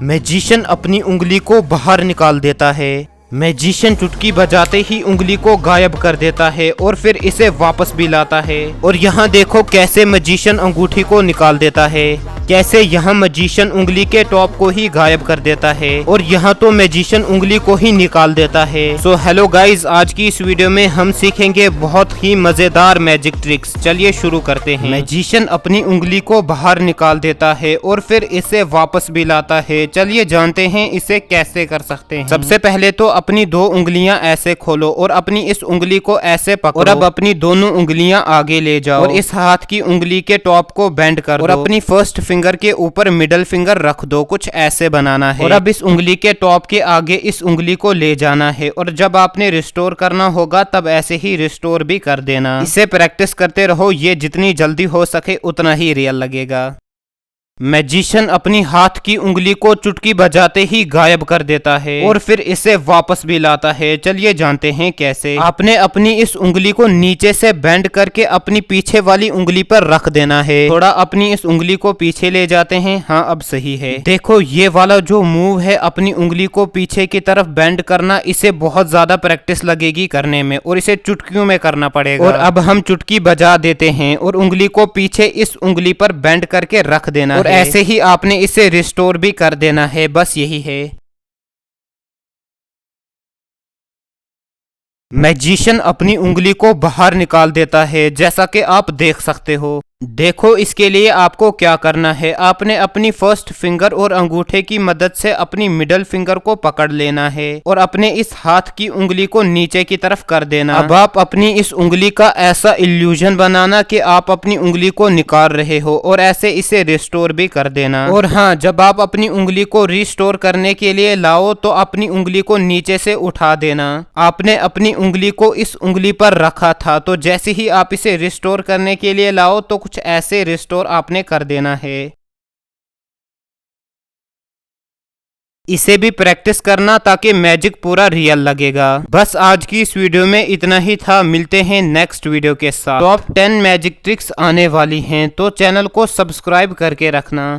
Magician अपनी उंगली को बाहर निकाल देता है। मैजिशियन चुटकी बजाते ही उंगली को गायब कर देता है और फिर इसे वापस भी लाता है। और यहाँ देखो कैसे मैजिशियन अंगूठी को निकाल देता है, कैसे यहाँ मैजिशियन उंगली के टॉप को ही गायब कर देता है और यहाँ तो मैजिशियन उंगली को ही निकाल देता है। सो हेलो गाइज, आज की इस वीडियो में हम सीखेंगे बहुत ही मजेदार मैजिक ट्रिक्स। चलिए शुरू करते हैं। मैजिशियन अपनी उंगली को बाहर निकाल देता है और फिर इसे वापस भी लाता है। चलिए जानते हैं इसे कैसे कर सकते हैं। सबसे पहले तो अपनी दो उंगलियां ऐसे खोलो और अपनी इस उंगली को ऐसे पकड़ो और अब अपनी दोनों उंगलियां आगे ले जाओ और इस हाथ की उंगली के टॉप को बेंड कर दो और अपनी फर्स्ट फिंगर के ऊपर मिडल फिंगर रख दो। कुछ ऐसे बनाना है और अब इस उंगली के टॉप के आगे इस उंगली को ले जाना है और जब आपने रिस्टोर करना होगा तब ऐसे ही रिस्टोर भी कर देना। इसे प्रैक्टिस करते रहो, ये जितनी जल्दी हो सके उतना ही रियल लगेगा। मैजिशियन अपनी हाथ की उंगली को चुटकी बजाते ही गायब कर देता है और फिर इसे वापस भी लाता है। चलिए जानते हैं कैसे। आपने अपनी इस उंगली को नीचे से बेंड करके अपनी पीछे वाली उंगली पर रख देना है। थोड़ा अपनी इस उंगली को पीछे ले जाते हैं। हाँ, अब सही है। देखो ये वाला जो मूव है अपनी उंगली को पीछे की तरफ बेंड करना, इसे बहुत ज्यादा प्रैक्टिस लगेगी करने में और इसे चुटकियों में करना पड़ेगा। और अब हम चुटकी बजा देते हैं और उंगली को पीछे इस उंगली पर बेंड करके रख देना है। ऐसे ही आपने इसे रिस्टोर भी कर देना है। बस यही है। मैजिशियन अपनी उंगली को बाहर निकाल देता है, जैसा कि आप देख सकते हो। देखो इसके लिए आपको क्या करना है। आपने अपनी फर्स्ट फिंगर और अंगूठे की मदद से अपनी मिडल फिंगर को पकड़ लेना है और अपने इस हाथ की उंगली को नीचे की तरफ कर देना। अब आप अपनी इस उंगली का ऐसा इल्यूजन बनाना कि आप अपनी उंगली को निकाल रहे हो और ऐसे इसे रिस्टोर भी कर देना। और हाँ, जब आप अपनी उंगली को रिस्टोर करने के लिए लाओ तो अपनी उंगली को नीचे से उठा देना। आपने अपनी उंगली को इस उंगली पर रखा था, तो जैसे ही आप इसे रिस्टोर करने के लिए लाओ तो कुछ ऐसे रिस्टोर आपने कर देना है। इसे भी प्रैक्टिस करना ताकि मैजिक पूरा रियल लगेगा। बस आज की इस वीडियो में इतना ही था। मिलते हैं नेक्स्ट वीडियो के साथ। टॉप 10 मैजिक ट्रिक्स आने वाली हैं, तो चैनल को सब्सक्राइब करके रखना।